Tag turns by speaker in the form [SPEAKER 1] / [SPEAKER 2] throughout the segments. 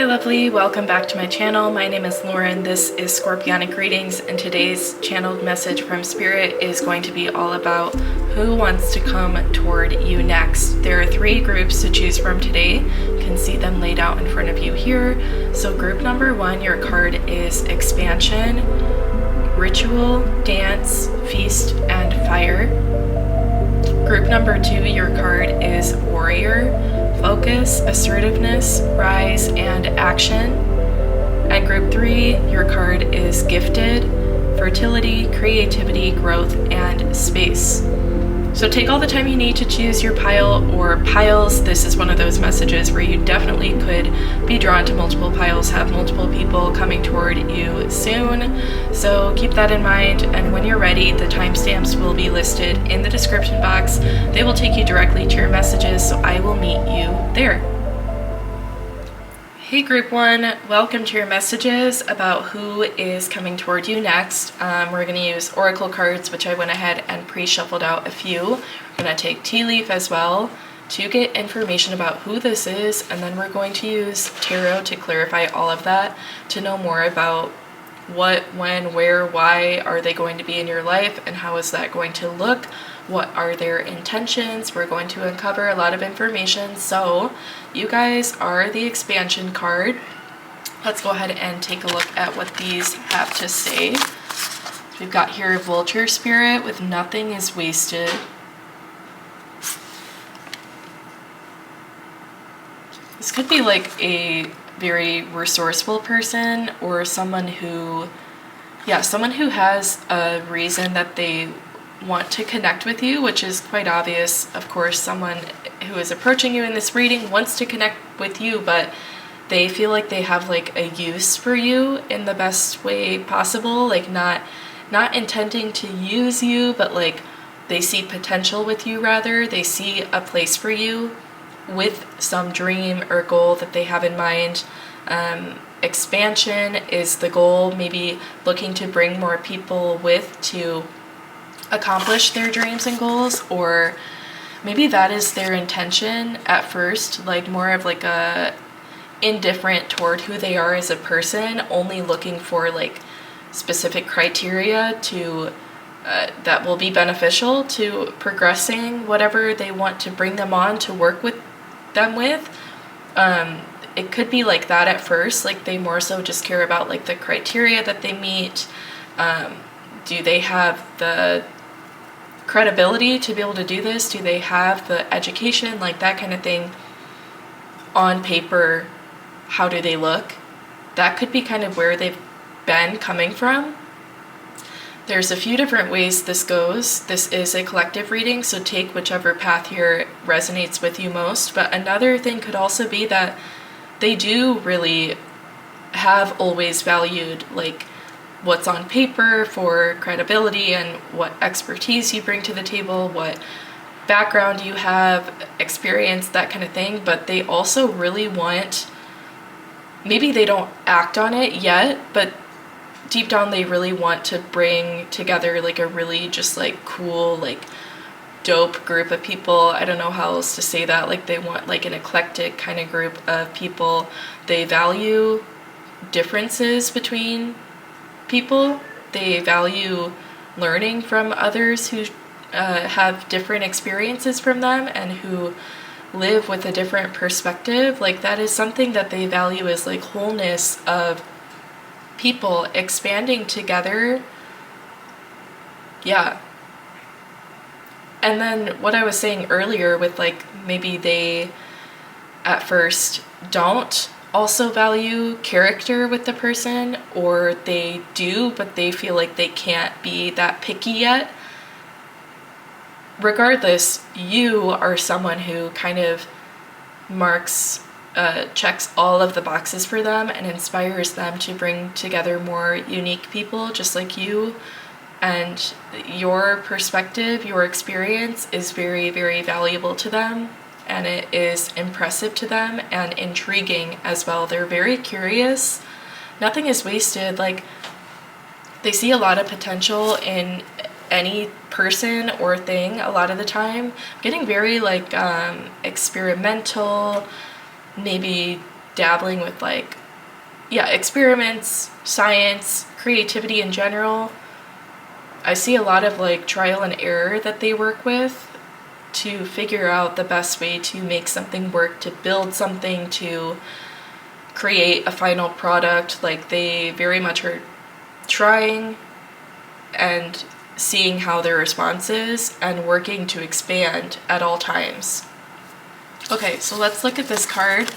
[SPEAKER 1] lovely, welcome back to my channel. My name is Lauren. This is Scorpionic Readings, and today's channeled message from Spirit is going to be all about who wants to come toward you next. There are three groups to choose from today. You can see them laid out in front of you here. So group number one, your card is Expansion, Ritual, Dance, Feast, and Fire. Group number two, your card is Warrior, Focus, Assertiveness, Rise, and Action. And group three, your card is Gifted, Fertility, Creativity, Growth, and Space. So take all the time you need to choose your pile or piles. This is one of those messages where you definitely could be drawn to multiple piles, have multiple people coming toward you soon. So keep that in mind, and when you're ready, the timestamps will be listed in the description box. They will take you directly to your messages, so I will meet you there. Hey group one, welcome to your messages about who is coming toward you next. We're going to use oracle cards, which I went ahead and pre-shuffled out a few. We're going to take tea leaf as well to get information about who this is, and then we're going to use tarot to clarify all of that, to know more about what, when, where, why are they going to be in your life, and how is that going to look. What are their intentions? We're going to uncover a lot of information. So you guys are the Expansion card. Let's go ahead and take a look at what these have to say. We've got here Vulture Spirit with Nothing is Wasted. This could be like a very resourceful person, or someone who has a reason that they want to connect with you, which is quite obvious. Of course, someone who is approaching you in this reading wants to connect with you, but they feel like they have like a use for you in the best way possible, like not intending to use you, but like they see potential with you. Rather, they see a place for you with some dream or goal that they have in mind. Expansion is the goal, maybe looking to bring more people with to accomplish their dreams and goals, or maybe that is their intention at first, like more of like a indifferent toward who they are as a person, only looking for like specific criteria to that will be beneficial to progressing whatever they want to bring them on to work with them with. It could be like that at first, like they more so just care about like the criteria that they meet. Do they have the credibility to be able to do this? Do they have the education, like that kind of thing? On paper, how do they look? That could be kind of where they've been coming from. There's a few different ways this goes. This is a collective reading, so take whichever path here resonates with you most. But another thing could also be that they do really have always valued like what's on paper for credibility and what expertise you bring to the table, what background you have, experience, that kind of thing. But they also really want, maybe they don't act on it yet, but deep down they really want to bring together like a really just like cool, like dope group of people. I don't know how else to say that. Like they want like an eclectic kind of group of people. They value differences between people. They value learning from others who have different experiences from them and who live with a different perspective. Like that is something that they value, is like wholeness of people expanding together. Yeah. And then what I was saying earlier with like maybe they at first don't also value character with the person, or they do but they feel like they can't be that picky yet. Regardless, you are someone who kind of checks all of the boxes for them and inspires them to bring together more unique people just like you. And your perspective, your experience is very, very valuable to them, and it is impressive to them and intriguing as well. They're very curious. Nothing is wasted. Like they see a lot of potential in any person or thing a lot of the time. Getting very like experimental, maybe dabbling with like yeah, experiments, science, creativity in general. I see a lot of like trial and error that they work with to figure out the best way to make something work, to build something, to create a final product. Like they very much are trying and seeing how their response is and working to expand at all times. Okay, so let's look at this card.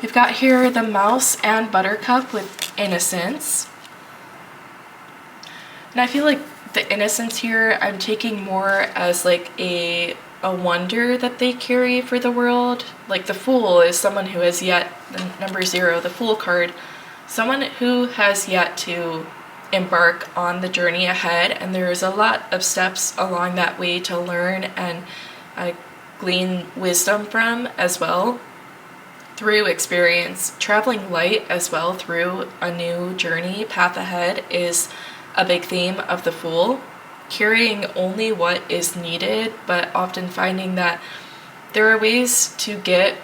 [SPEAKER 1] We've got here the Mouse and Buttercup with Innocence. And I feel like the innocence here I'm taking more as like a wonder that they carry for the world. Like the Fool is someone who has yet, the number 0, the Fool card, someone who has yet to embark on the journey ahead, and there's a lot of steps along that way to learn and glean wisdom from as well through experience. Traveling light as well through a new journey, path ahead, is a big theme of the Fool. Carrying only what is needed, but often finding that there are ways to get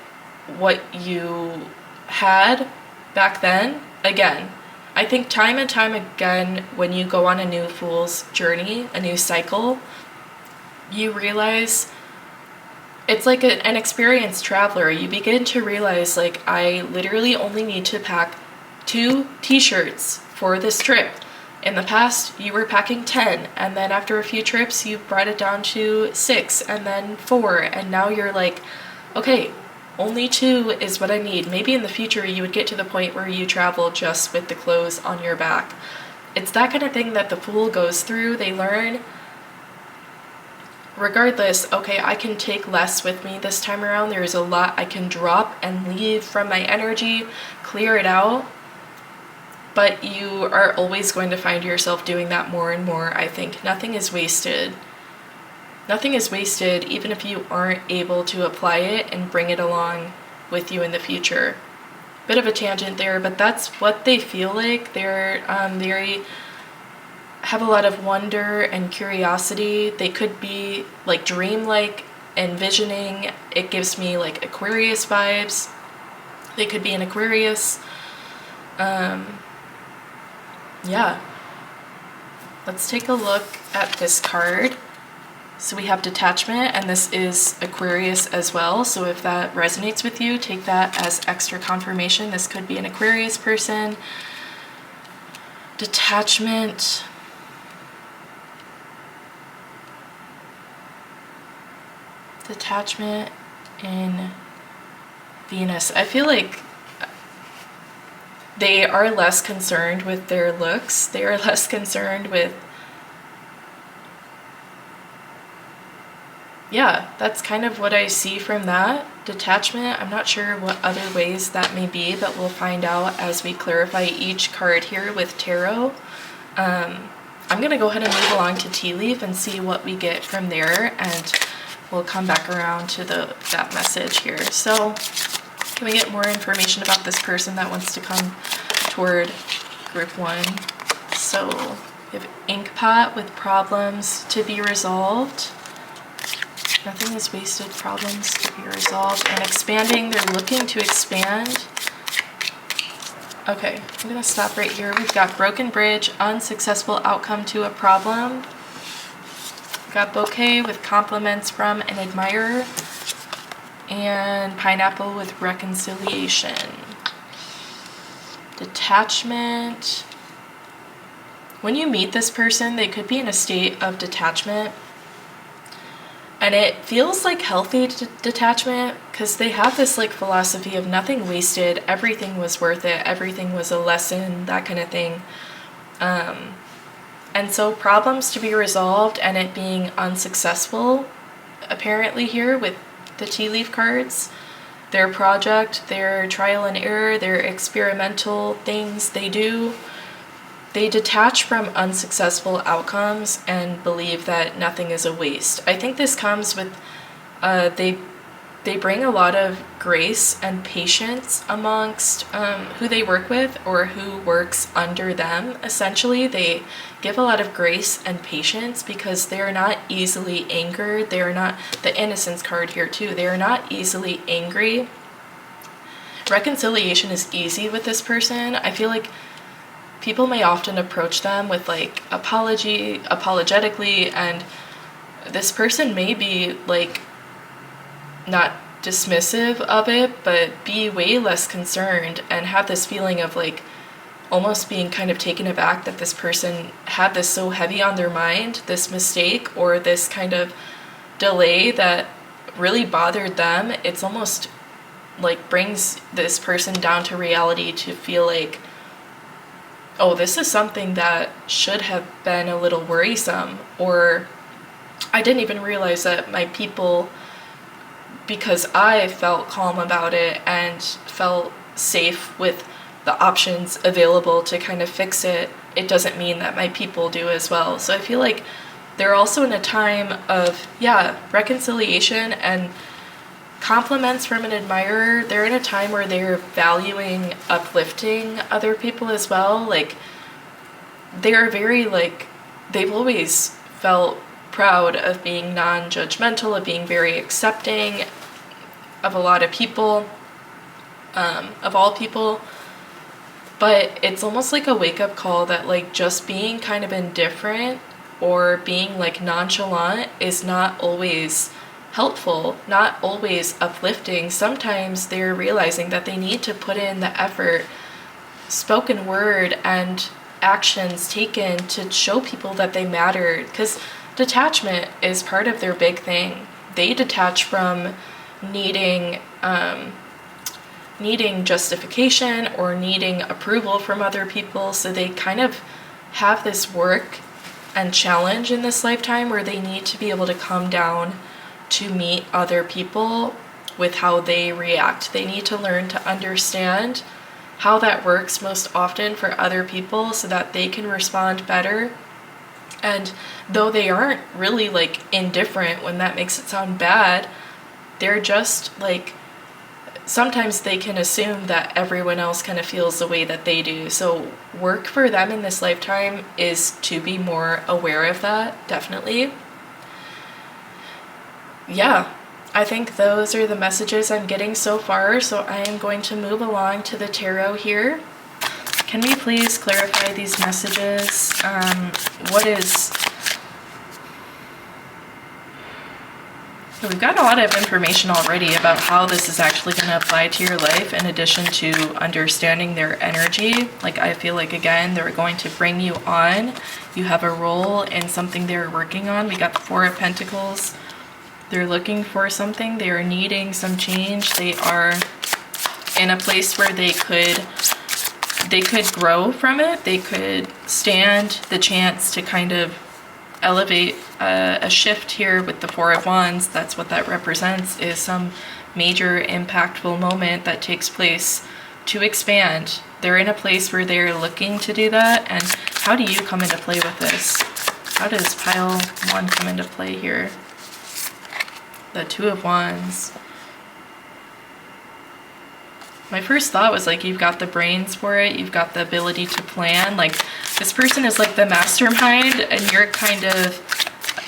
[SPEAKER 1] what you had back then again. I think time and time again, when you go on a new Fool's journey, a new cycle, you realize it's like an experienced traveler. You begin to realize, like, I literally only need to pack 2 t-shirts for this trip. In the past, you were packing 10, and then after a few trips, you brought it down to 6, and then 4, and now you're like, okay, only 2 is what I need. Maybe in the future you would get to the point where you travel just with the clothes on your back. It's that kind of thing that the Fool goes through. They learn, regardless, okay, I can take less with me this time around. There's a lot I can drop and leave from my energy, clear it out. But you are always going to find yourself doing that more and more, I think. Nothing is wasted. Nothing is wasted, even if you aren't able to apply it and bring it along with you in the future. Bit of a tangent there, but that's what they feel like. They're very, have a lot of wonder and curiosity. They could be like dreamlike, envisioning. It gives me like Aquarius vibes. They could be an Aquarius. Yeah, let's take a look at this card. So we have detachment, and this is Aquarius as well. So if that resonates with you, take that as extra confirmation. This could be an Aquarius person. Detachment. Detachment in Venus. I feel like they are less concerned with their looks. They are less concerned with, yeah, that's kind of what I see from that. Detachment. I'm not sure what other ways that may be, but we'll find out as we clarify each card here with tarot. I'm going to go ahead and move along to tea leaf and see what we get from there, and we'll come back around to that message here. So can we get more information about this person that wants to come toward group 1? So we have ink pot with problems to be resolved. Nothing is wasted, problems to be resolved. And expanding, they're looking to expand. Okay, I'm gonna stop right here. We've got broken bridge, unsuccessful outcome to a problem. We've got bouquet with compliments from an admirer. And pineapple with reconciliation. Detachment. When you meet this person, they could be in a state of detachment. And it feels like healthy detachment, because they have this like philosophy of nothing wasted, everything was worth it, everything was a lesson, that kind of thing. And so problems to be resolved and it being unsuccessful, apparently here with the tea leaf cards, their project, their trial and error, their experimental things they do, they detach from unsuccessful outcomes and believe that nothing is a waste. I think this comes with, they bring a lot of grace and patience amongst who they work with or who works under them. Essentially, they give a lot of grace and patience because they are not easily angered. They are not, the innocence card here too, they are not easily angry. reconciliation is easy with this person. I feel like people may often approach them with like apologetically, and this person may be like not dismissive of it, but be way less concerned and have this feeling of like almost being kind of taken aback that this person had this so heavy on their mind, this mistake or this kind of delay that really bothered them. It's almost like brings this person down to reality to feel like, oh, this is something that should have been a little worrisome, or I didn't even realize that my people, because I felt calm about it and felt safe with the options available to kind of fix it, it doesn't mean that my people do as well. So I feel like they're also in a time of, reconciliation and compliments from an admirer. They're in a time where they're valuing uplifting other people as well. Like, they're very, like, they've always felt proud of being non-judgmental, of being very accepting of a lot of people, of all people. But it's almost like a wake-up call that like just being kind of indifferent or being like nonchalant is not always helpful, not always uplifting. Sometimes they're realizing that they need to put in the effort, spoken word and actions taken to show people that they matter, because detachment is part of their big thing. They detach from needing justification or needing approval from other people, so they kind of have this work and challenge in this lifetime where they need to be able to come down to meet other people with how they react. They need to learn to understand how that works most often for other people so that they can respond better. And though they aren't really like indifferent, when that makes it sound bad, they're just like, sometimes they can assume that everyone else kind of feels the way that they do. So work for them in this lifetime is to be more aware of that, definitely. Yeah, I think those are the messages I'm getting so far, so I am going to move along to the tarot here. Can we please clarify these messages? We've got a lot of information already about how this is actually going to apply to your life, in addition to understanding their energy. Like, I feel like, again, they're going to bring you on. You have a role in something they're working on. We got the Four of Pentacles. They're looking for something. They are needing some change. They are in a place where they could grow from it. They could stand the chance to kind of elevate a shift here with the Four of Wands. That's what that represents, is some major impactful moment that takes place to expand. They're in a place where they're looking to do that. And how do you come into play with this? How does pile 1 come into play here? The Two of Wands. My first thought was like, you've got the brains for it, you've got the ability to plan. Like, this person is like the mastermind, and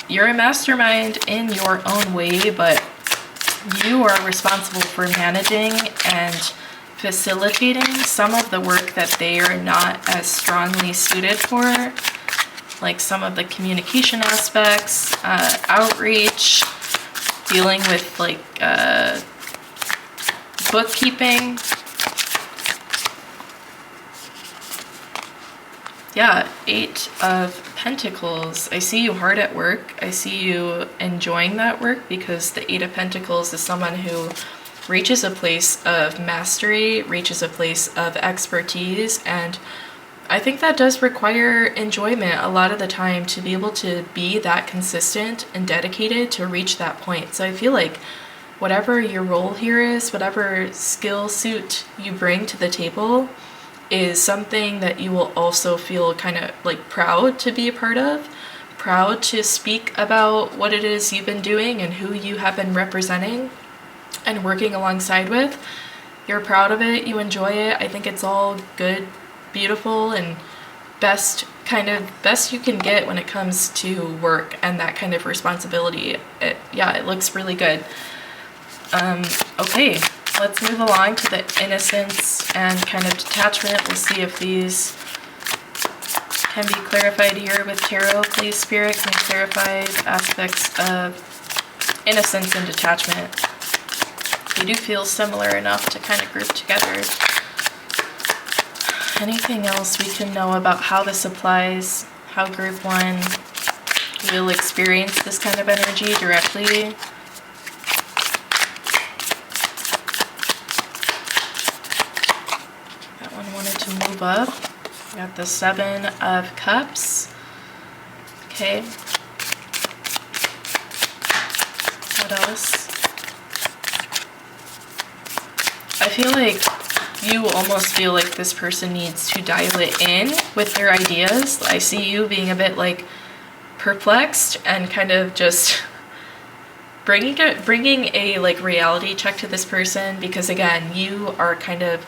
[SPEAKER 1] you're a mastermind in your own way, but you are responsible for managing and facilitating some of the work that they are not as strongly suited for, like some of the communication aspects, outreach, dealing with like bookkeeping. Yeah, 8 of Pentacles. I see you hard at work. I see you enjoying that work, because the 8 of Pentacles is someone who reaches a place of mastery, reaches a place of expertise, and I think that does require enjoyment a lot of the time to be able to be that consistent and dedicated to reach that point. So I feel like whatever your role here is, whatever skill suit you bring to the table, is something that you will also feel kind of like proud to be a part of, proud to speak about what it is you've been doing and who you have been representing and working alongside with. You're proud of it, you enjoy it. I think it's all good, beautiful, and best you can get when it comes to work and that kind of responsibility. It looks really good. Okay, let's move along to the innocence and kind of detachment. We'll see if these can be clarified here with tarot. Please, Spirit, can you clarify the aspects of innocence and detachment? They do feel similar enough to kind of group together. Anything else we can know about how this applies, how group 1 will experience this kind of energy directly? That one wanted to move up. We got the 7 of Cups. Okay. What else? I feel like you almost feel like this person needs to dial it in with their ideas. I see you being a bit like perplexed and kind of just bringing a like reality check to this person, because again, you are kind of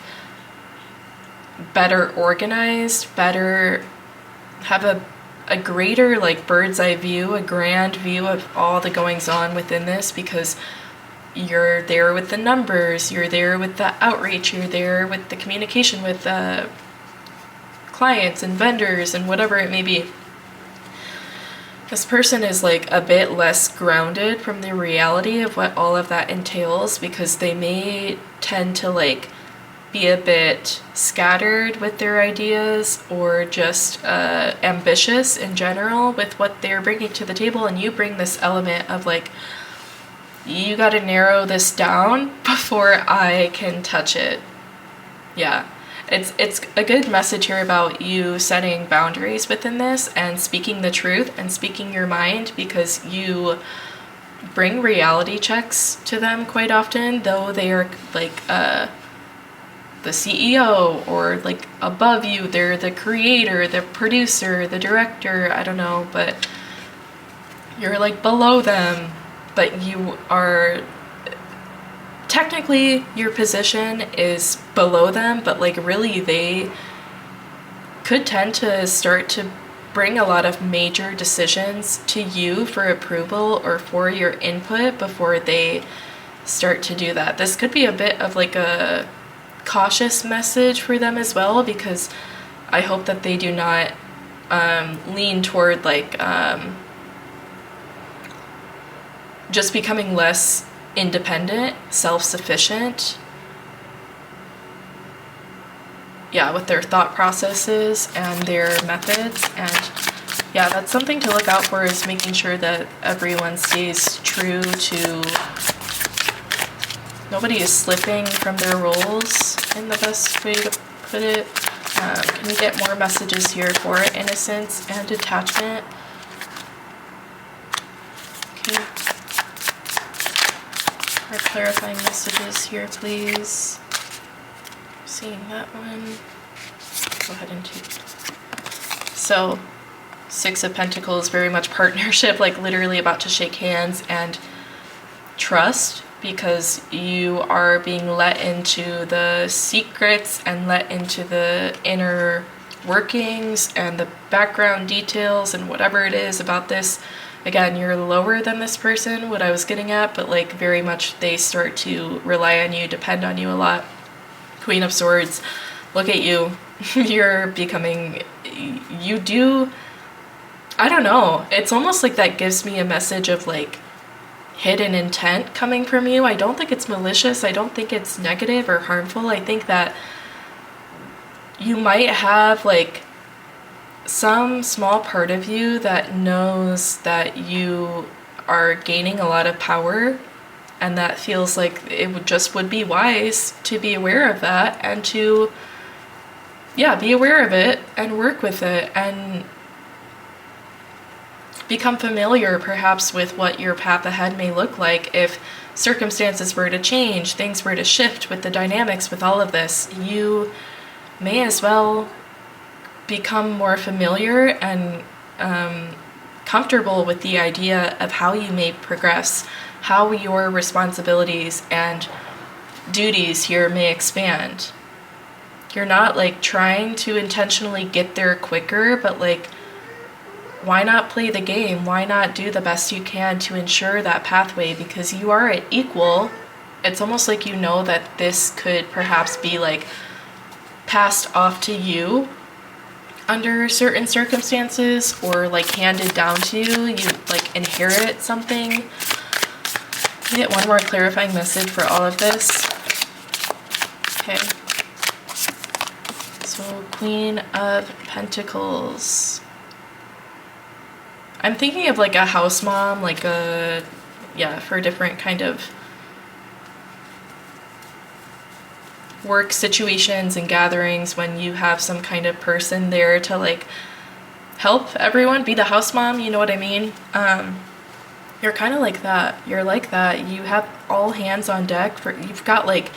[SPEAKER 1] better organized, have a greater like bird's eye view, a grand view of all the goings on within this, because you're there with the numbers, you're there with the outreach, you're there with the communication with clients and vendors and whatever it may be. This person is like a bit less grounded from the reality of what all of that entails, because they may tend to like be a bit scattered with their ideas, or just ambitious in general with what they're bringing to the table, and you bring this element of like, you got to narrow this down before I can touch it. Yeah, it's a good message here about you setting boundaries within this and speaking the truth and speaking your mind, because you bring reality checks to them quite often, though they are like the CEO or like above you. They're the creator, the producer, the director, I don't know, but you're like below them, but you are technically, your position is below them, but like really they could tend to start to bring a lot of major decisions to you for approval or for your input before they start to do that. This could be a bit of like a cautious message for them as well, because I hope that they do not lean toward like just becoming less independent, self-sufficient, yeah, with their thought processes and their methods. And yeah, that's something to look out for, is making sure that everyone stays true to, nobody is slipping from their roles in the best way to put it. Can we get more messages here for innocence and detachment? Okay. More clarifying messages here, please. Seeing that one. Go ahead and take. So, Six of Pentacles, very much partnership, like literally about to shake hands, and trust, because you are being let into the secrets and let into the inner workings and the background details and whatever it is about this. Again, you're lower than this person, what I was getting at, but like very much they start to rely on you, depend on you a lot. Queen of Swords, look at you. You're becoming, you do, I don't know, it's almost like that gives me a message of like hidden intent coming from you. I don't think it's malicious. I don't think it's negative or harmful. I think that you might have like some small part of you that knows that you are gaining a lot of power, and that feels like it would be wise to be aware of that and to, yeah, be aware of it and work with it and become familiar perhaps with what your path ahead may look like. If circumstances were to change, things were to shift with the dynamics, with all of this, you may as well become more familiar and comfortable with the idea of how you may progress, how your responsibilities and duties here may expand. You're not like trying to intentionally get there quicker, but like, why not play the game? Why not do the best you can to ensure that pathway? Because you are an equal it's almost like you know that this could perhaps be like passed off to you under certain circumstances, or like handed down to you. You like inherit something. I get one more clarifying message for all of this. Okay. So Queen of Pentacles. I'm thinking of like a house mom, like a, yeah, for different kind of work situations and gatherings, when you have some kind of person there to like help everyone, be the house mom, you know what I mean? You're kind of like that. You're like that. You have all hands on deck for, you've got like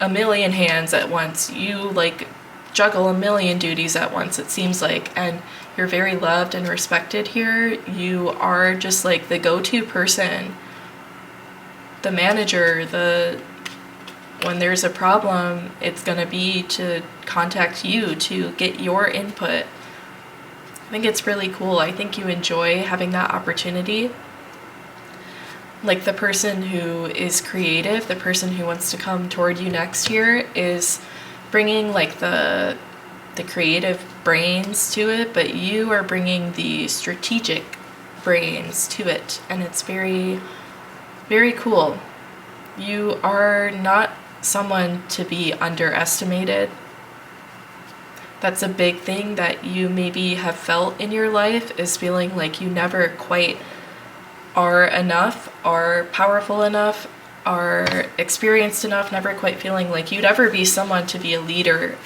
[SPEAKER 1] a million hands at once. You like juggle a million duties at once, it seems like, and you're very loved and respected here. You are just like the go-to person, the manager, when there's a problem, it's gonna be to contact you to get your input. I think it's really cool. I think you enjoy having that opportunity. Like the person who is creative, the person who wants to come toward you next here is bringing like the creative brains to it, but you are bringing the strategic brains to it, and it's very, very cool. You are not someone to be underestimated. That's a big thing that you maybe have felt in your life, is feeling like you never quite are enough, are powerful enough, are experienced enough, never quite feeling like you'd ever be someone to be a leader.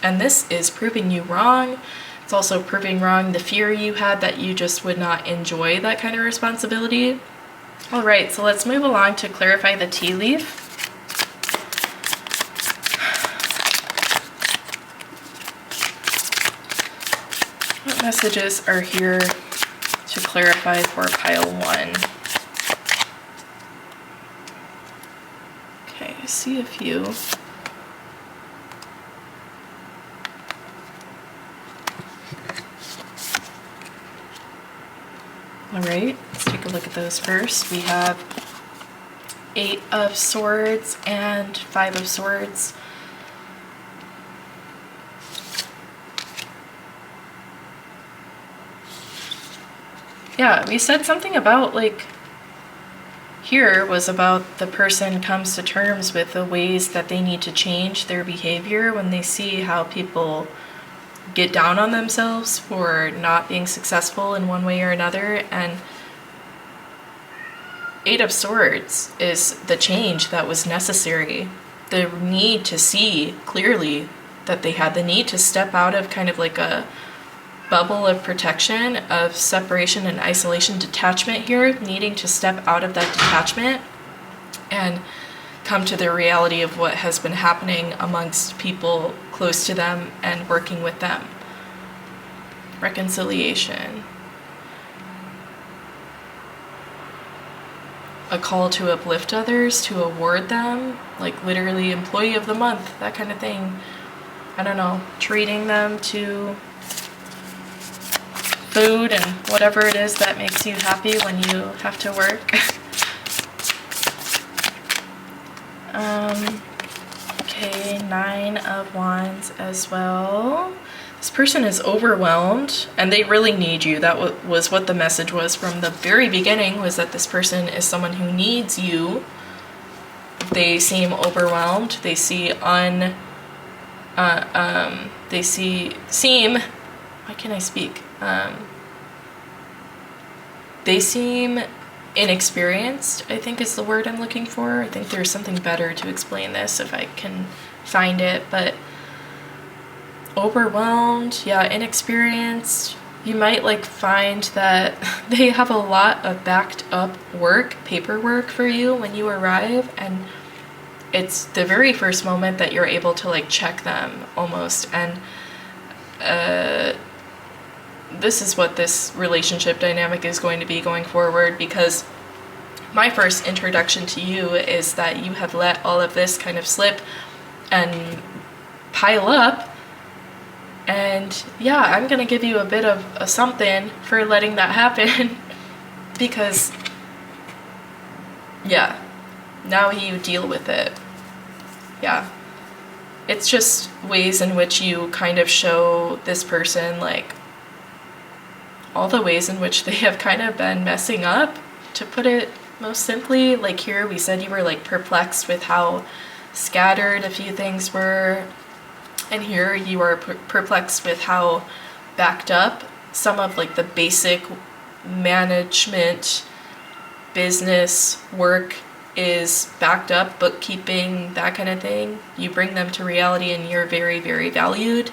[SPEAKER 1] And this is proving you wrong. It's also proving wrong the fear you had that you just would not enjoy that kind of responsibility. All right, so let's move along to clarify the tea leaf. What messages are here to clarify for pile 1? Okay, I see a few. All right, let's take a look at those first. We have 8 of Swords and 5 of Swords. Yeah, we said something about like, here was about the person comes to terms with the ways that they need to change their behavior when they see how people get down on themselves for not being successful in one way or another. And 8 of Swords is the change that was necessary. The need to see clearly that they had the need to step out of kind of like a bubble of protection, of separation and isolation, detachment here, needing to step out of that detachment and come to the reality of what has been happening amongst people close to them and working with them. Reconciliation. A call to uplift others, to award them, like literally employee of the month, that kind of thing. I don't know, treating them to food and whatever it is that makes you happy when you have to work. Okay, 9 of Wands as well. This person is overwhelmed and they really need you. That was what the message was from the very beginning, was that this person is someone who needs you. They seem overwhelmed. They seem, why can I speak? They seem inexperienced, I think is the word I'm looking for. I think there's something better to explain this if I can find it, but overwhelmed, yeah, inexperienced. You might like find that they have a lot of backed up work, paperwork for you when you arrive, and it's the very first moment that you're able to like check them almost. And this is what this relationship dynamic is going to be going forward, because my first introduction to you is that you have let all of this kind of slip and pile up, and yeah, I'm gonna give you a bit of a something for letting that happen because yeah, now you deal with it. Yeah. It's just ways in which you kind of show this person, like, all the ways in which they have kind of been messing up, to put it most simply. Like here we said you were like perplexed with how scattered a few things were, and here you are perplexed with how backed up some of like the basic management, business, work is backed up, bookkeeping, that kind of thing. You bring them to reality and you're very, very valued.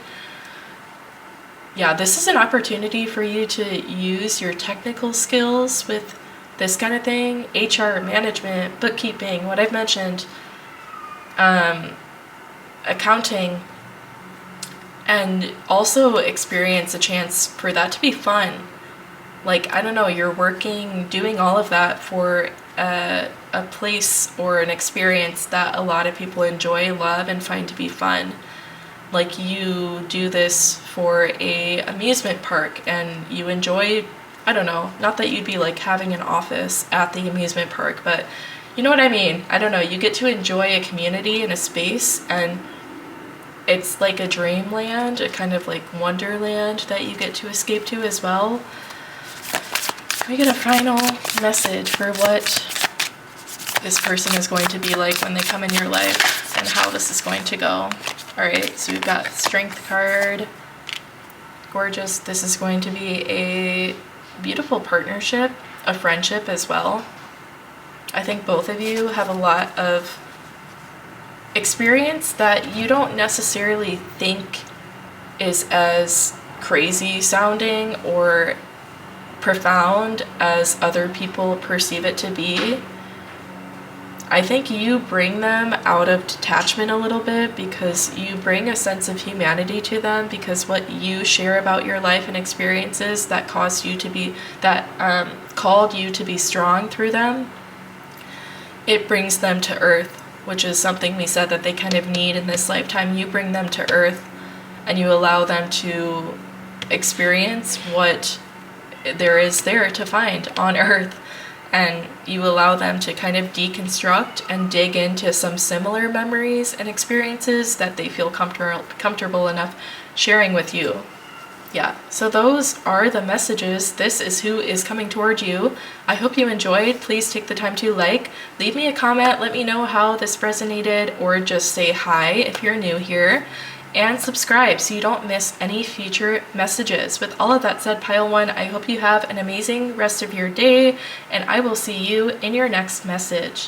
[SPEAKER 1] Yeah, this is an opportunity for you to use your technical skills with this kind of thing. HR, management, bookkeeping, what I've mentioned, accounting, and also experience a chance for that to be fun. Like, I don't know, you're working, doing all of that for a place or an experience that a lot of people enjoy, love, and find to be fun. Like, you do this for a amusement park and you enjoy, I don't know, not that you'd be like having an office at the amusement park, but you know what I mean? I don't know, you get to enjoy a community and a space, and it's like a dreamland, a kind of like wonderland that you get to escape to as well. We get a final message for what this person is going to be like when they come in your life and how this is going to go. Alright, so we've got Strength card. Gorgeous. This is going to be a beautiful partnership, a friendship as well. I think both of you have a lot of experience that you don't necessarily think is as crazy sounding or profound as other people perceive it to be. I think you bring them out of detachment a little bit because you bring a sense of humanity to them, because what you share about your life and experiences that caused you to be, that called you to be strong through them, it brings them to earth, which is something we said that they kind of need in this lifetime. You bring them to earth and you allow them to experience what there is there to find on earth. And you allow them to kind of deconstruct and dig into some similar memories and experiences that they feel comfortable enough sharing with you. Yeah, so those are the messages. This is who is coming toward you. I hope you enjoyed. Please take the time to leave me a comment, let me know how this resonated, or just say hi if you're new here. And subscribe so you don't miss any future messages. With all of that said, Pile 1, I hope you have an amazing rest of your day, and I will see you in your next message.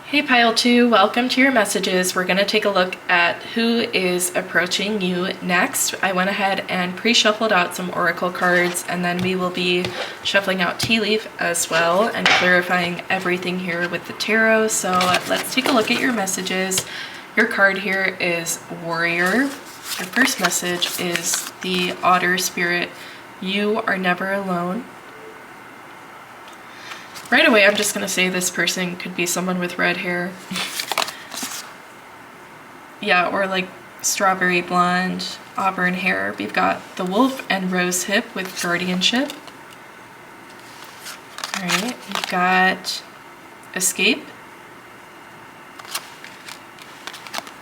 [SPEAKER 1] Hey Pile 2, welcome to your messages. We're going to take a look at who is approaching you next. I went ahead and pre-shuffled out some oracle cards, and then we will be shuffling out tea leaf as well and clarifying everything here with the tarot. So let's take a look at your messages. Your card here is Warrior. Your first message is the Otter Spirit. You are never alone. Right away, I'm just going to say this person could be someone with red hair. Yeah, or like strawberry blonde, auburn hair. We've got the Wolf and Rose Hip with guardianship. Alright, we've got Escape,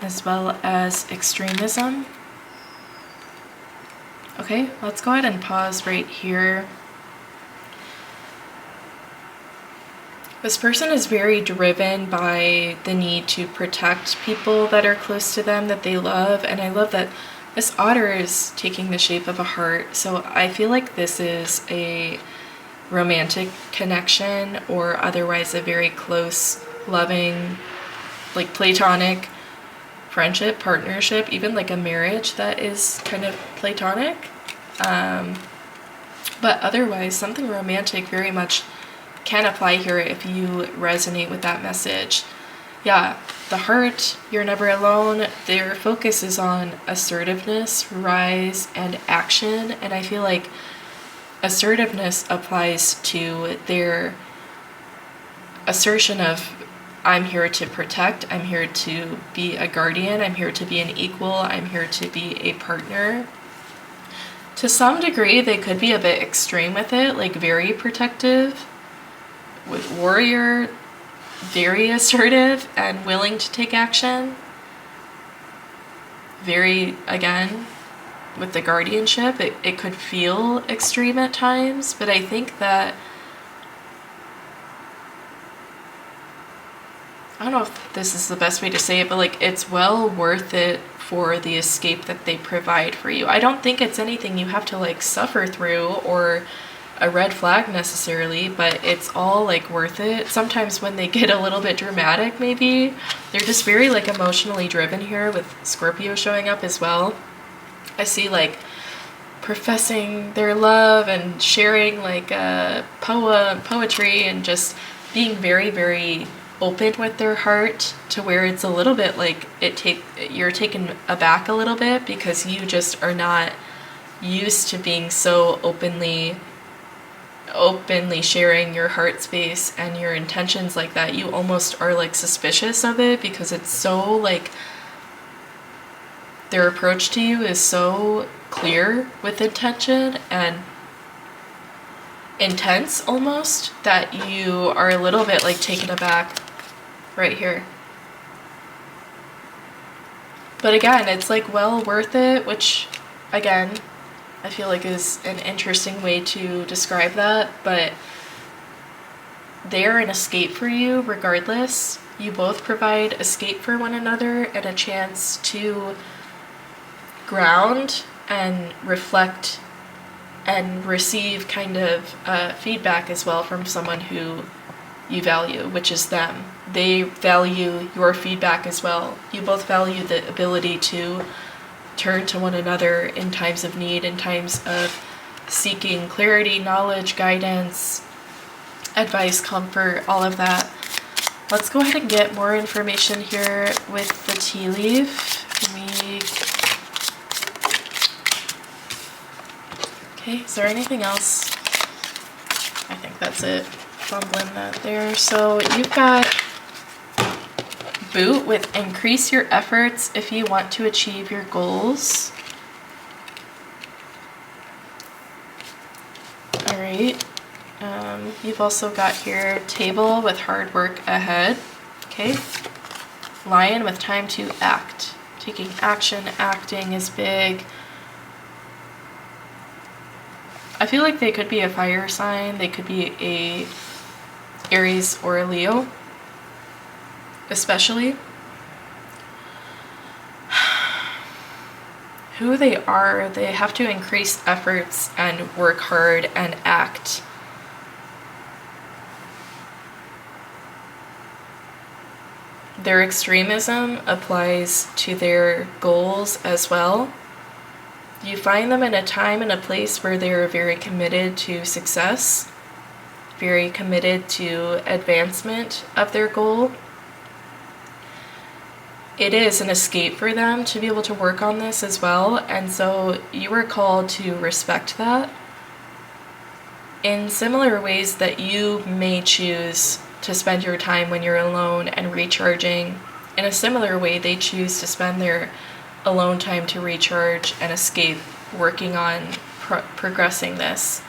[SPEAKER 1] as well as extremism. Okay, let's go ahead and pause right here. This person is very driven by the need to protect people that are close to them, that they love, and I love that this otter is taking the shape of a heart, so I feel like this is a romantic connection, or otherwise a very close, loving, like platonic friendship, partnership, even like a marriage that is kind of platonic. But otherwise, something romantic very much can apply here if you resonate with that message. Yeah, the heart, you're never alone. Their focus is on assertiveness, rise, and action. And I feel like assertiveness applies to their assertion of, I'm here to protect, I'm here to be a guardian, I'm here to be an equal, I'm here to be a partner. To some degree, they could be a bit extreme with it, like very protective. With Warrior, very assertive and willing to take action. Very, again, with the guardianship, it could feel extreme at times, but I think that, I don't know if this is the best way to say it, but like, it's well worth it for the escape that they provide for you. I don't think it's anything you have to like suffer through or a red flag necessarily, but it's all like worth it. Sometimes when they get a little bit dramatic, maybe they're just very like emotionally driven here, with Scorpio showing up as well. I see like professing their love and sharing like poetry and just being very, very open with their heart, to where it's a little bit like you're taken aback a little bit because you just are not used to being so openly sharing your heart space and your intentions like that. You almost are like suspicious of it because it's so like, their approach to you is so clear with intention and intense almost, that you are a little bit like taken aback right here. But again, it's like well worth it, which again, I feel like is an interesting way to describe that, but they're an escape for you regardless. You both provide escape for one another and a chance to ground and reflect and receive kind of feedback as well from someone who you value, which is them. They value your feedback as well. You both value the ability to turn to one another in times of need, in times of seeking clarity, knowledge, guidance, advice, comfort, all of that. Let's go ahead and get more information here with the tea leaf. Okay, is there anything else? I think that's it. Fumbling that there. So you've got Boot with increase your efforts if you want to achieve your goals. All right. You've also got here Table with hard work ahead. Okay. Lion with time to act. Taking action, acting is big. I feel like they could be a fire sign. They could be a Aries or a Leo, especially. Who they are, they have to increase efforts and work hard and act. Their extremism applies to their goals as well. You find them in a time and a place where they're very committed to success, very committed to advancement of their goal. It is an escape for them to be able to work on this as well, and so you are called to respect that in similar ways that you may choose to spend your time when you're alone and recharging. In a similar way, they choose to spend their alone time to recharge and escape, working on progressing this.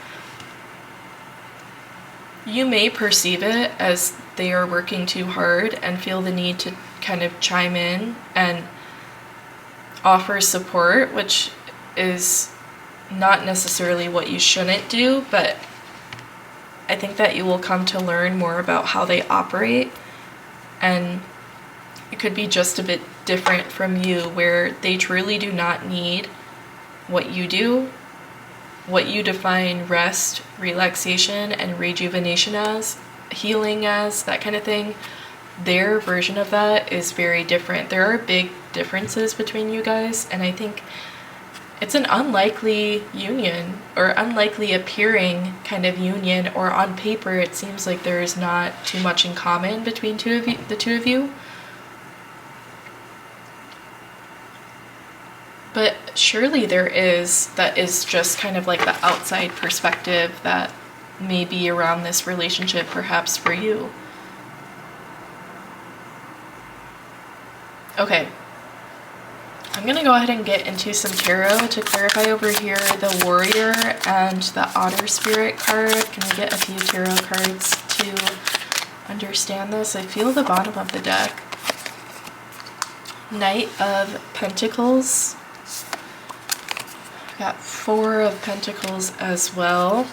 [SPEAKER 1] You may perceive it as they are working too hard and feel the need to kind of chime in and offer support, which is not necessarily what you shouldn't do, but I think that you will come to learn more about how they operate, and it could be just a bit different from you, where they truly do not need what you do, what you define rest, relaxation, and rejuvenation as, healing as, that kind of thing. Their version of that is very different. There are big differences between you guys, and I think it's an unlikely union, or unlikely appearing kind of union, or on paper it seems like there is not too much in common between the two of you. But surely there is, that is just kind of like the outside perspective that may be around this relationship, perhaps for you. Okay, I'm going to go ahead and get into some tarot to clarify over here the Warrior and the Otter Spirit card. Can we get a few tarot cards to understand this. I feel the bottom of the deck. Knight of Pentacles. Got Four of Pentacles as well.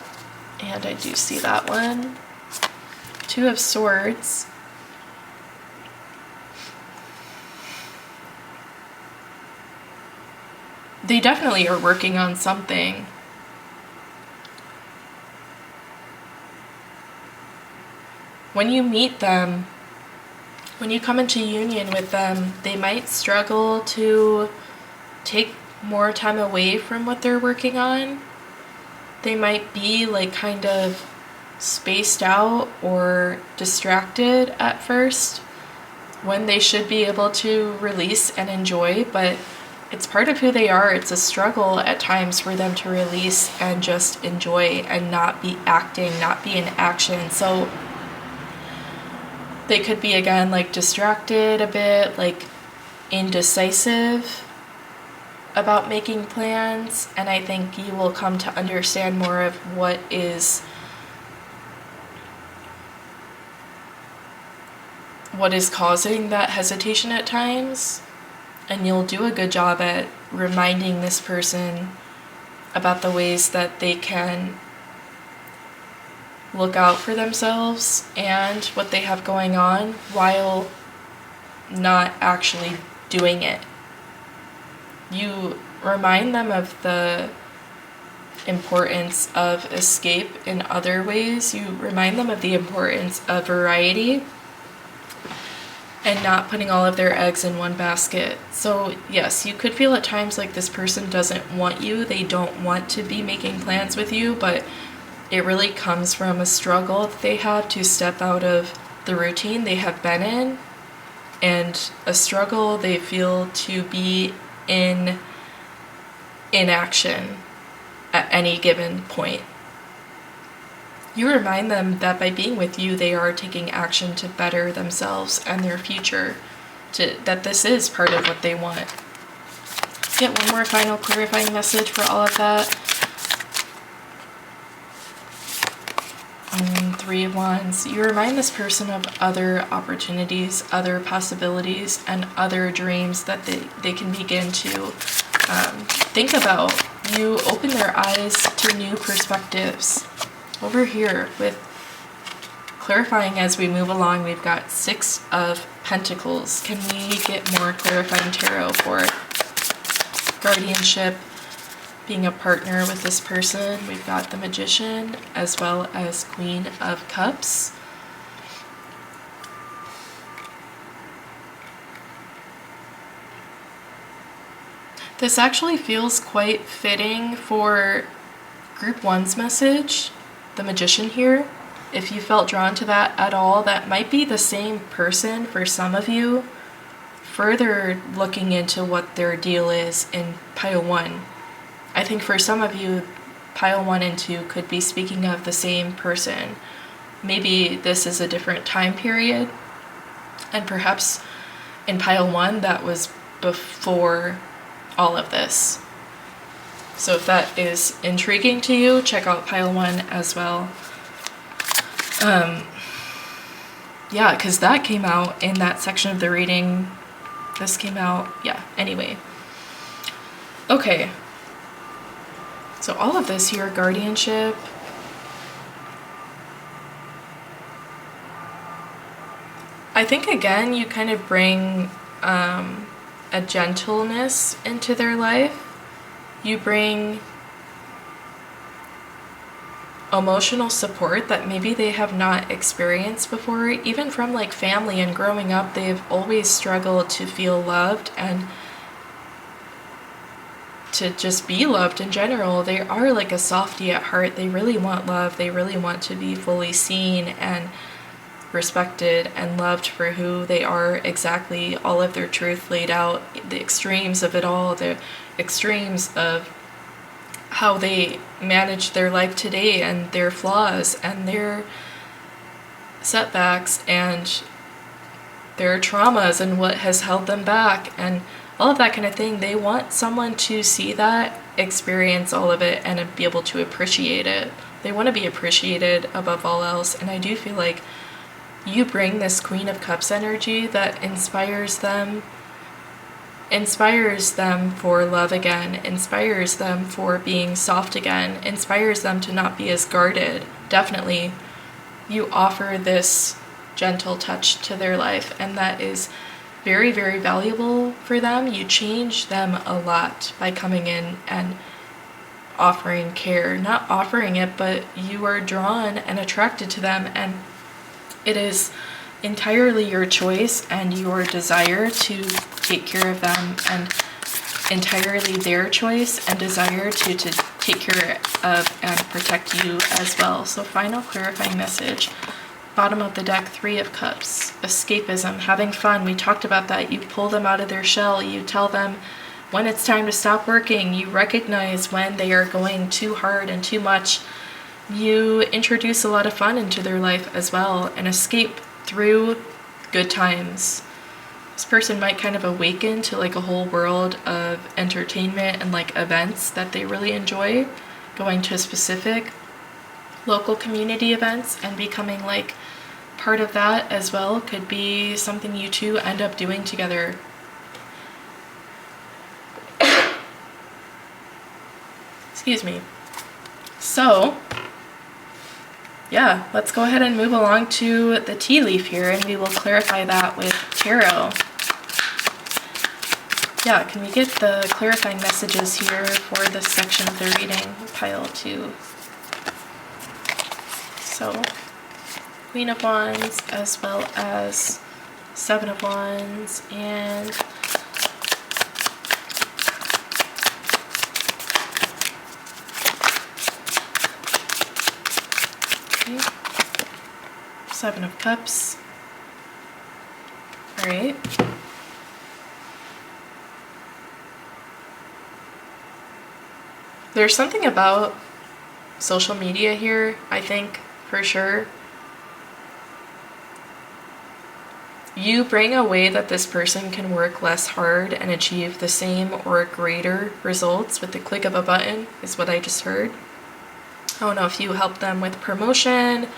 [SPEAKER 1] And I do see that one. Two of Swords. They definitely are working on something. When you meet them, when you come into union with them, they might struggle to take more time away from what they're working on. They might be like kind of spaced out or distracted at first when they should be able to release and enjoy, but it's part of who they are. It's a struggle at times for them to release and just enjoy and not be acting, not be in action. So they could be, again, like distracted a bit, like indecisive about making plans, and I think you will come to understand more of what is causing that hesitation at times, and you'll do a good job at reminding this person about the ways that they can look out for themselves and what they have going on while not actually doing it. You remind them of the importance of escape in other ways. You remind them of the importance of variety and not putting all of their eggs in one basket. So yes, you could feel at times like this person doesn't want you. They don't want to be making plans with you, but it really comes from a struggle that they have to step out of the routine they have been in, and a struggle they feel to be in action at any given point. You remind them that by being with you, they are taking action to better themselves and their future, that this is part of what they want. Get one more final clarifying message for all of that. Three of Wands. You remind this person of other opportunities, other possibilities, and other dreams that they can begin to think about. You open their eyes to new perspectives. Over here, with clarifying as we move along, we've got Six of Pentacles. Can we get more clarifying tarot for guardianship, being a partner with this person? We've got the Magician as well as Queen of Cups. This actually feels quite fitting for Group 1's message, the Magician here. If you felt drawn to that at all, that might be the same person for some of you. Further looking into what their deal is in Pile 1. I think for some of you, Pile 1 and 2 could be speaking of the same person. Maybe this is a different time period, and perhaps in Pile 1 that was before all of this. So if that is intriguing to you, check out Pile 1 as well. Yeah, because that came out in that section of the reading. This came out, yeah, anyway. Okay. So all of this here, guardianship. I think, again, you kind of bring a gentleness into their life. You bring emotional support that maybe they have not experienced before. Even from like family and growing up, they've always struggled to feel loved and to just be loved in general. They are like a softie at heart. They really want love. They really want to be fully seen and respected and loved for who they are, exactly, all of their truth laid out, the extremes of it all, the extremes of how they manage their life today and their flaws and their setbacks and their traumas and what has held them back and all of that kind of thing. They want someone to see that, experience all of it, and be able to appreciate it. They want to be appreciated above all else, and I do feel like you bring this Queen of Cups energy that inspires them for love again, inspires them for being soft again, inspires them to not be as guarded. Definitely, you offer this gentle touch to their life, and that is very, very valuable for them. You change them a lot by coming in and offering care. Not offering it, but you are drawn and attracted to them, and it is entirely your choice and your desire to take care of them, and entirely their choice and desire to take care of and protect you as well. So final clarifying message. Bottom of the deck, 3 of Cups. Escapism, having fun. We talked about that. You pull them out of their shell. You tell them when it's time to stop working. You recognize when they are going too hard and too much. You introduce a lot of fun into their life as well, and escape through good times. This person might kind of awaken to like a whole world of entertainment and like events that they really enjoy, going to specific local community events and becoming like part of that as well. Could be something you two end up doing together. Excuse me. So yeah, let's go ahead and move along to the tea leaf here, and we will clarify that with tarot. Yeah, can we get the clarifying messages here for this section of the reading, pile 2? So, Queen of Wands, as well as 7 of Wands, and okay, 7 of Cups. All right. There's something about social media here, I think, for sure. You bring a way that this person can work less hard and achieve the same or greater results with the click of a button, is what I just heard. I don't know if you help them with promotion,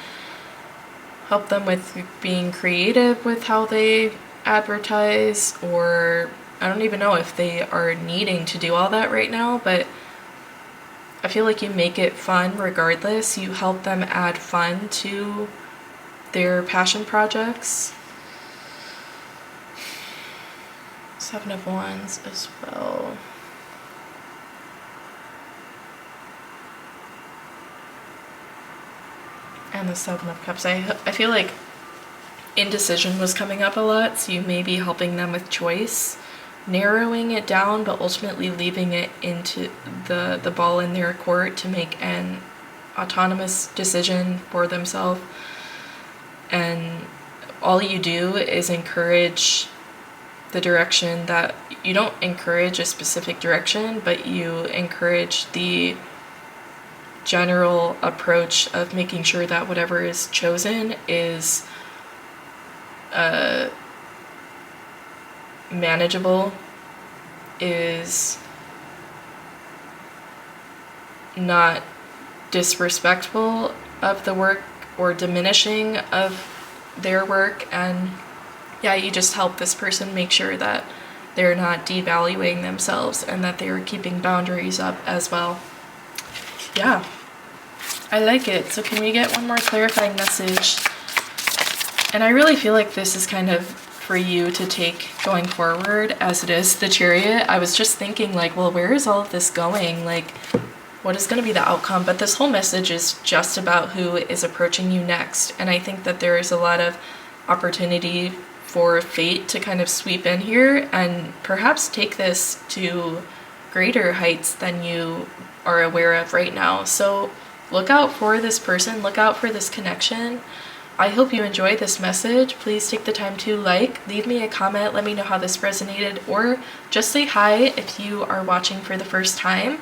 [SPEAKER 1] help them with being creative with how they advertise, or I don't even know if they are needing to do all that right now, but I feel like you make it fun regardless. You help them add fun to their passion projects. 7 of Wands as well. And the 7 of Cups. I feel like indecision was coming up a lot, so you may be helping them with choice, narrowing it down, but ultimately leaving it into the ball in their court to make an autonomous decision for themselves. And all you do is encourage the direction that you don't encourage a specific direction, but you encourage the general approach of making sure that whatever is chosen is manageable, is not disrespectful of the work or diminishing of their work. And yeah, you just help this person make sure that they're not devaluing themselves and that they're keeping boundaries up as well. Yeah, I like it. So can we get one more clarifying message? And I really feel like this is kind of for you to take going forward, as it is the Chariot. I was just thinking like, well, where is all of this going? Like, what is going to be the outcome? But this whole message is just about who is approaching you next. And I think that there is a lot of opportunity for fate to kind of sweep in here and perhaps take this to greater heights than you are aware of right now. So look out for this person, look out for this connection. I hope you enjoyed this message. Please take the time to leave me a comment, let me know how this resonated, or just say hi if you are watching for the first time,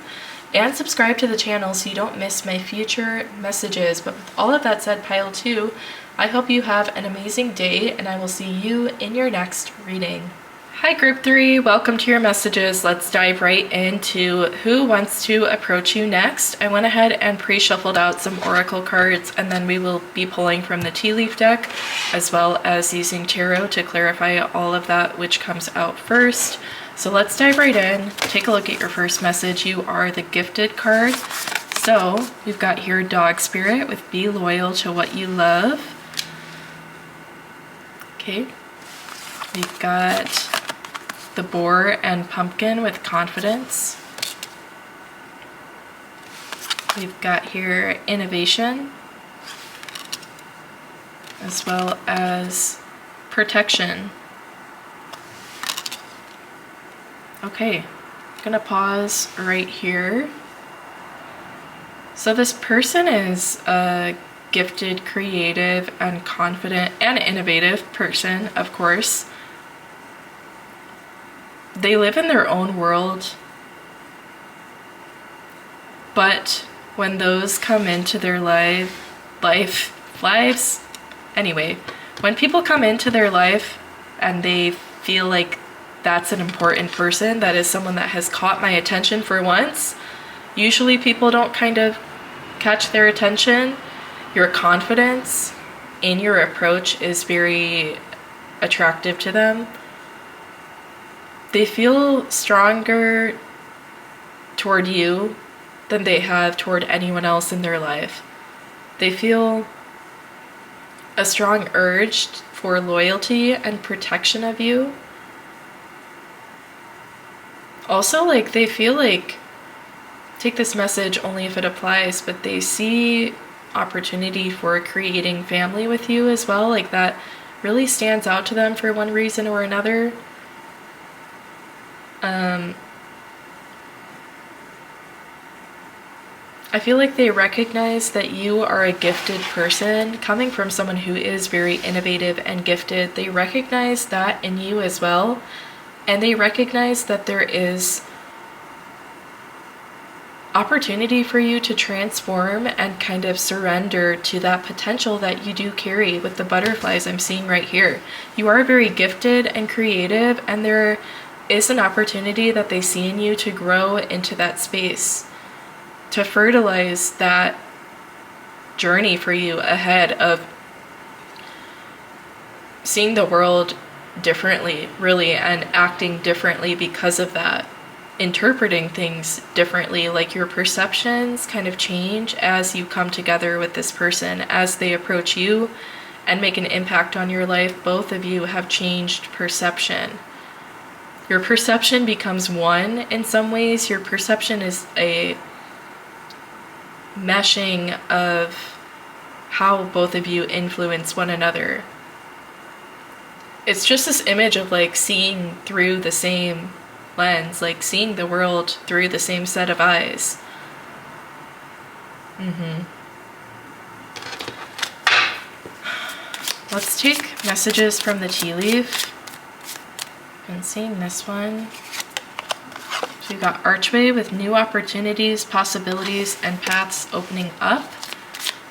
[SPEAKER 1] and subscribe to the channel so you don't miss my future messages. But with all of that said, pile 2, I hope you have an amazing day, and I will see you in your next reading. Hi group 3, welcome to your messages. Let's dive right into who wants to approach you next. I went ahead and pre-shuffled out some oracle cards, and then we will be pulling from the tea leaf deck as well as using tarot to clarify all of that which comes out first. So let's dive right in. Take a look at your first message. You are the gifted card. So we've got here dog spirit with be loyal to what you love. Okay. We've got the boar and pumpkin with confidence. We've got here innovation as well as protection. Okay, I'm gonna pause right here. So this person is a gifted, creative, and confident and innovative person, of course. They live in their own world, but when those come into their lives, anyway, when people come into their life and they feel like that's an important person, that is someone that has caught my attention for once, usually people don't kind of catch their attention. Your confidence in your approach is very attractive to them. They feel stronger toward you than they have toward anyone else in their life. They feel a strong urge for loyalty and protection of you. Also, like, they feel like, take this message only if it applies, but they see opportunity for creating family with you as well. Like, that really stands out to them for one reason or another. I feel like they recognize that you are a gifted person coming from someone who is very innovative and gifted. They recognize that in you as well, and they recognize that there is opportunity for you to transform and kind of surrender to that potential that you do carry with the butterflies I'm seeing right here. You are very gifted and creative, and there is an opportunity that they see in you to grow into that space, to fertilize that journey for you ahead of seeing the world differently, really, and acting differently because of that, interpreting things differently. Like, your perceptions kind of change as you come together with this person, as they approach you and make an impact on your life. Both of you have changed perception. Your perception becomes one in some ways. Your perception is a meshing of how both of you influence one another. It's just this image of like seeing through the same lens, like seeing the world through the same set of eyes. Let's take messages from the tea leaf. Been seeing this one. So we've got archway with new opportunities, possibilities, and paths opening up.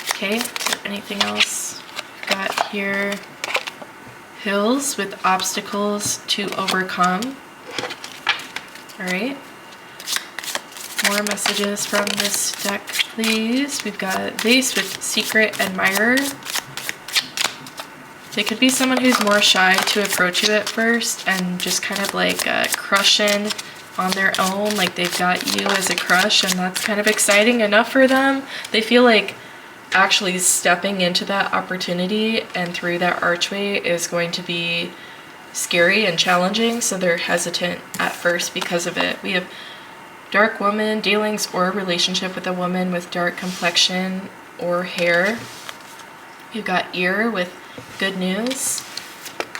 [SPEAKER 1] Okay, is there anything else? We've got here hills with obstacles to overcome. All right. More messages from this deck, please. We've got a vase with secret admirer. They could be someone who's more shy to approach you at first and just kind of like crushing on their own, like they've got you as a crush, and that's kind of exciting enough for them. They feel like actually stepping into that opportunity and through that archway is going to be scary and challenging, so they're hesitant at first because of it. We have dark woman, dealings or relationship with a woman with dark complexion or hair. You've got ear with good news.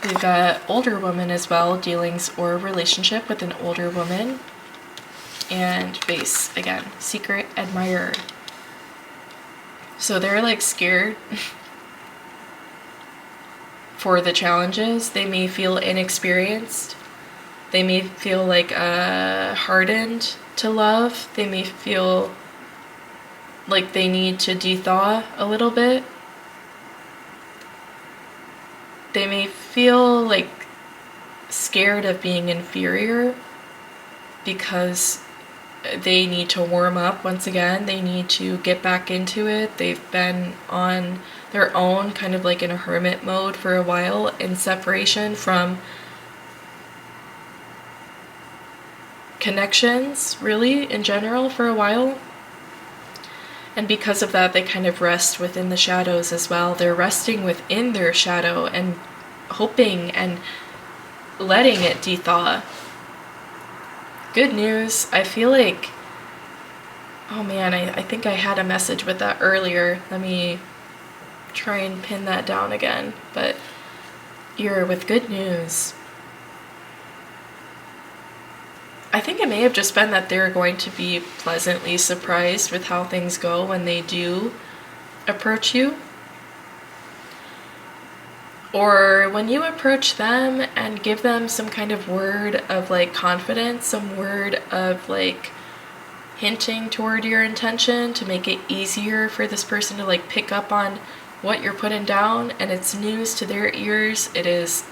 [SPEAKER 1] We've got older woman as well, dealings or relationship with an older woman. And vase, again, secret admirer. So they're like scared for the challenges. They may feel inexperienced. They may feel like hardened to love. They may feel like they need to de-thaw a little bit. They may feel like scared of being inferior because they need to warm up once again. They need to get back into it. They've been on their own, kind of like in a hermit mode for a while, in separation from connections, really, in general, for a while. And because of that, they kind of rest within the shadows as well. They're resting within their shadow and hoping and letting it de-thaw. Good news. I feel like, oh man, I think I had a message with that earlier. Let me try and pin that down again. But you're with good news. I think it may have just been that they're going to be pleasantly surprised with how things go when they do approach you. Or when you approach them and give them some kind of word of like confidence, some word of like hinting toward your intention to make it easier for this person to like pick up on what you're putting down, and it's news to their ears. It is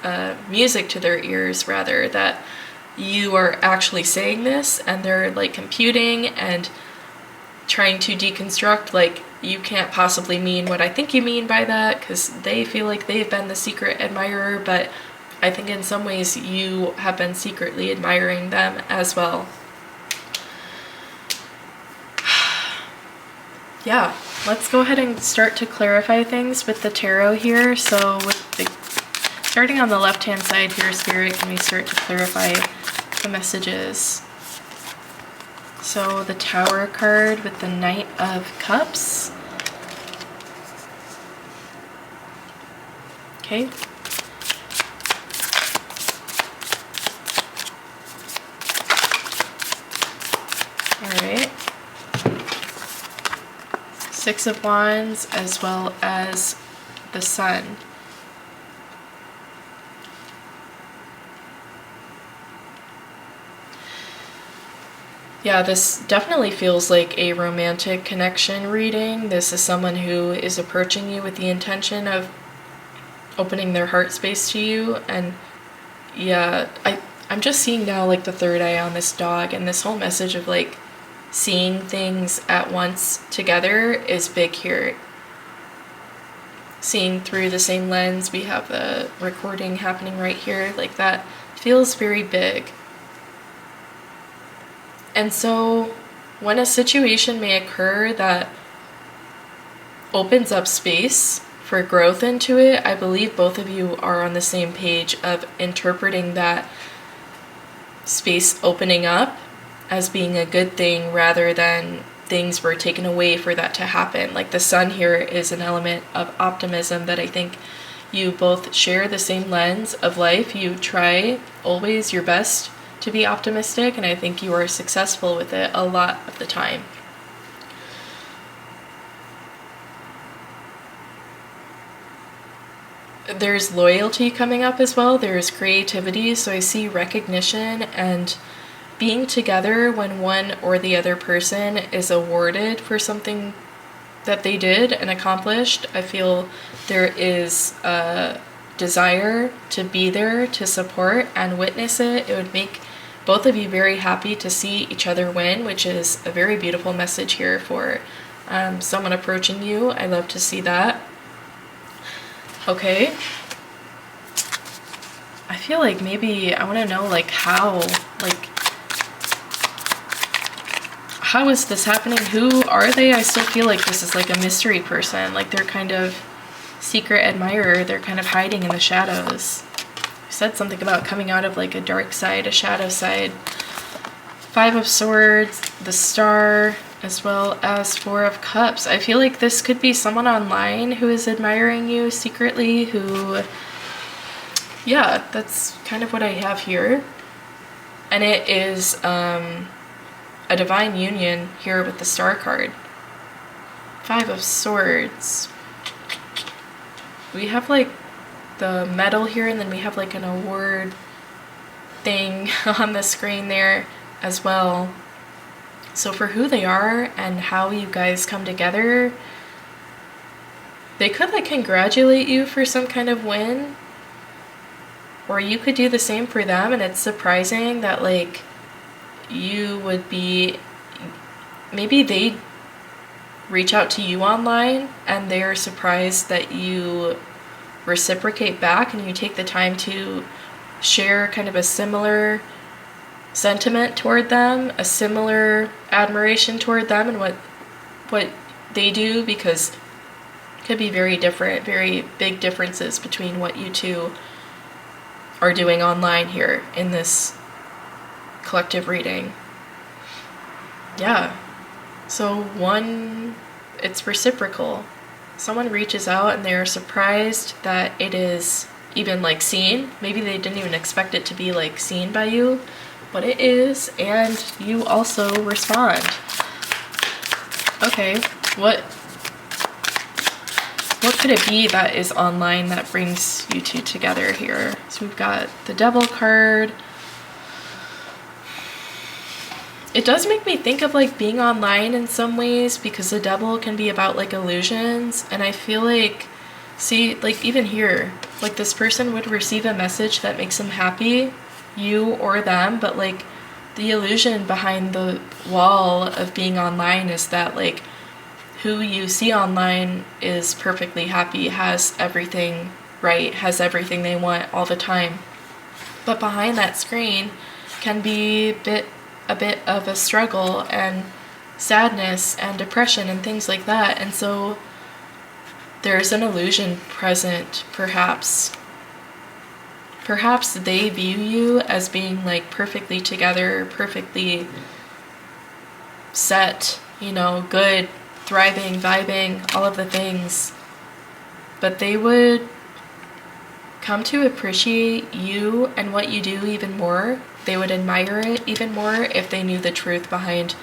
[SPEAKER 1] music to their ears, rather, that you are actually saying this, and they're like computing and trying to deconstruct, like, you can't possibly mean what I think you mean by that, because they feel like they've been the secret admirer, but I think in some ways you have been secretly admiring them as well. Yeah, let's go ahead and start to clarify things with the tarot here. So with the starting on the left hand side here, Spirit, can we start to clarify the messages? So the Tower card with the Knight of Cups. Okay. Alright. Six of Wands, as well as the Sun. Yeah, this definitely feels like a romantic connection reading. This is someone who is approaching you with the intention of opening their heart space to you. And yeah, I'm just seeing now like the third eye on this dog, and this whole message of like seeing things at once together is big here. Seeing through the same lens. We have the recording happening right here. Like, that feels very big. And so when a situation may occur that opens up space for growth into it, I believe both of you are on the same page of interpreting that space opening up as being a good thing, rather than things were taken away for that to happen. Like, the Sun here is an element of optimism that I think you both share the same lens of life. You try always your best to be optimistic, and I think you are successful with it a lot of the time. There's loyalty coming up as well. There's creativity. So I see recognition and being together when one or the other person is awarded for something that they did and accomplished. I feel there is a desire to be there to support and witness it. It would make both of you very happy to see each other win, which is a very beautiful message here for someone approaching you. I love to see that. Okay. I feel like maybe I want to know like how is this happening? Who are they? I still feel like this is like a mystery person. Like, they're kind of secret admirer. They're kind of hiding in the shadows. You said something about coming out of like a dark side, a shadow side. Five of Swords, the Star, as well as Four of Cups. I feel like this could be someone online who is admiring you secretly, who, yeah, that's kind of what I have here. And it is a divine union here with the Star card. Five of Swords. We have like the medal here, and then we have like an award thing on the screen there as well. So for who they are and how you guys come together, they could like congratulate you for some kind of win. or you could do the same for them. And it's surprising that like you would be, maybe they reach out to you online and they're surprised that you reciprocate back and you take the time to share kind of a similar sentiment toward them, a similar admiration toward them and what they do, because it could be very different, very big differences between what you two are doing online here in this collective reading. Yeah. So one, it's reciprocal. Someone reaches out and they're surprised that it is even like seen. Maybe they didn't even expect it to be like seen by you, but it is, and you also respond. Okay, what could it be that is online that brings you two together here? So we've got the Devil card. It does make me think of like being online in some ways, because the Devil can be about like illusions, and I feel like, see, like even here, like this person would receive a message that makes them happy, you or them, but like the illusion behind the wall of being online is that like who you see online is perfectly happy, has everything right, has everything they want all the time. But behind that screen can be a bit of a struggle and sadness and depression and things like that. And so there's an illusion present, perhaps. Perhaps they view you as being like perfectly together, perfectly set, you know, good, thriving, vibing, all of the things. But they would come to appreciate you and what you do even more. They would admire it even more if they knew the truth behind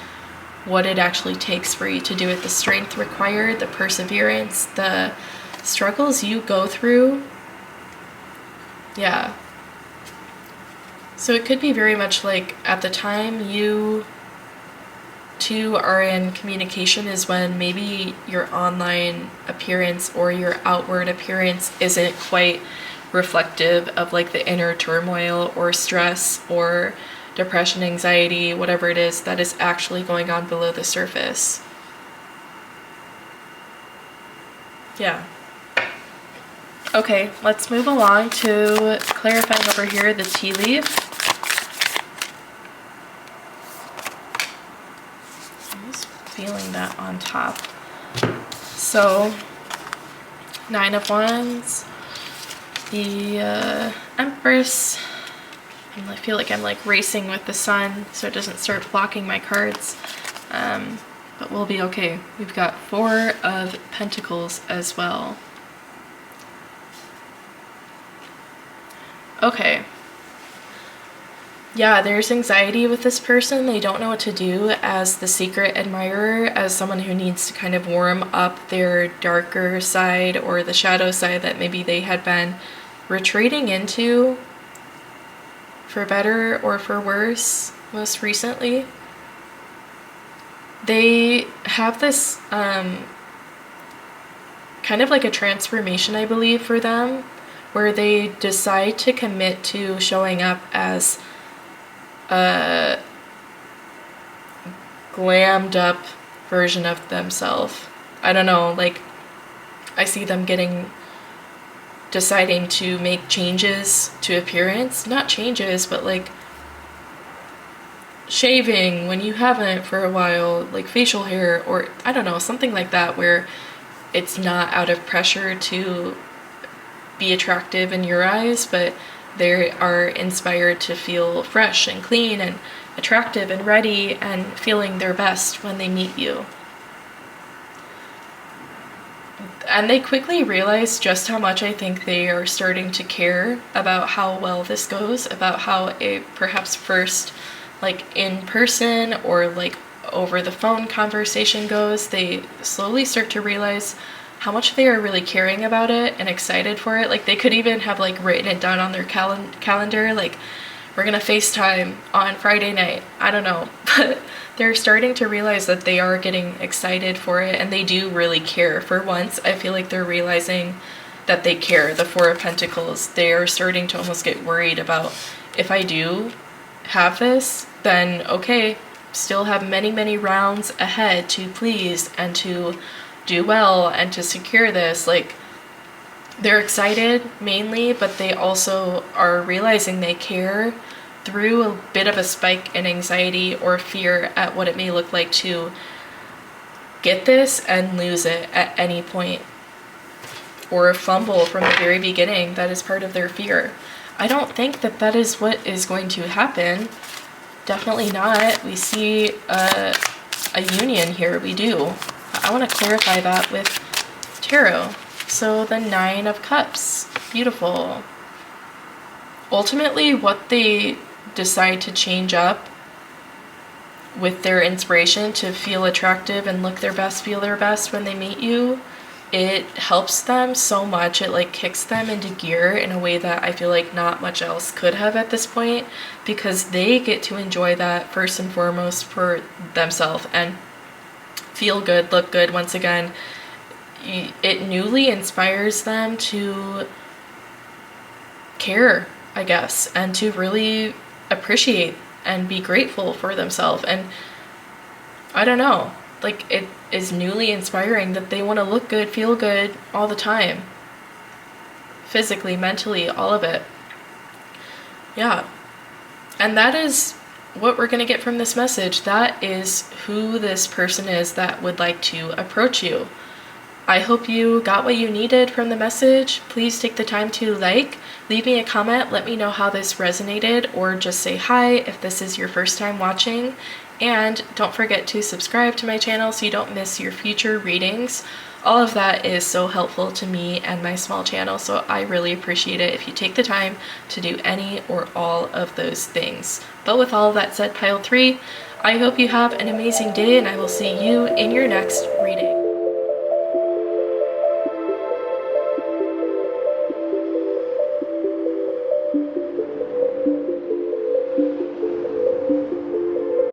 [SPEAKER 1] what it actually takes for you to do it, the strength required, the perseverance, the struggles you go through. Yeah. So it could be very much like at the time you two are in communication is when maybe your online appearance or your outward appearance isn't quite reflective of like the inner turmoil or stress or depression, anxiety, whatever it is that is actually going on below the surface. Yeah. Okay, let's move along to clarifying over here the tea leaf. I'm just feeling that on top. So, 9 of Wands, the Empress. I feel like I'm like racing with the sun so it doesn't start blocking my cards. But we'll be okay. We've got 4 of Pentacles as well. Okay. Yeah, there's anxiety with this person. They don't know what to do as the secret admirer, as someone who needs to kind of warm up their darker side or the shadow side that maybe they had been retreating into, for better or for worse, most recently. They have this kind of like a transformation, I believe, for them, where they decide to commit to showing up as a glammed up version of themselves. I don't know, like I see them deciding to make changes to appearance. Not changes, but like shaving when you haven't for a while, like facial hair, or I don't know, something like that, where it's not out of pressure to be attractive in your eyes, but they are inspired to feel fresh and clean and attractive and ready and feeling their best when they meet you. And they quickly realize just how much I think they are starting to care about how well this goes, about how a perhaps first like in person or like over the phone conversation goes. They slowly start to realize how much they are really caring about it and excited for it. Like they could even have like written it down on their calendar, like we're gonna FaceTime on Friday night, I don't know. But they're starting to realize that they are getting excited for it and they do really care. For once, I feel like they're realizing that they care. The Four of Pentacles, they're starting to almost get worried about, if I do have this, then okay, still have many, many rounds ahead to please and to do well and to secure this. Like, they're excited mainly, but they also are realizing they care through a bit of a spike in anxiety or fear at what it may look like to get this and lose it at any point, or fumble from the very beginning. That is part of their fear. I don't think that that is what is going to happen. Definitely not. We see a union here. We do. I want to clarify that with tarot. So the Nine of Cups. Beautiful. Ultimately, what they decide to change up with their inspiration to feel attractive and look their best, feel their best when they meet you, it helps them so much. It like kicks them into gear in a way that I feel like not much else could have at this point, because they get to enjoy that first and foremost for themselves and feel good, look good. Once again, it newly inspires them to care, I guess, and to really appreciate and be grateful for themselves. And I don't know, like, it is newly inspiring that they want to look good, feel good all the time. Physically, mentally, all of it. Yeah. And that is what we're going to get from this message. That is who this person is that would like to approach you. I hope you got what you needed from the message. Please take the time to leave me a comment, let me know how this resonated, or just say hi if this is your first time watching. And don't forget to subscribe to my channel so you don't miss your future readings. All of that is so helpful to me and my small channel, so I really appreciate it if you take the time to do any or all of those things. But with all of that said, pile 3, I hope you have an amazing day, and I will see you in your next reading.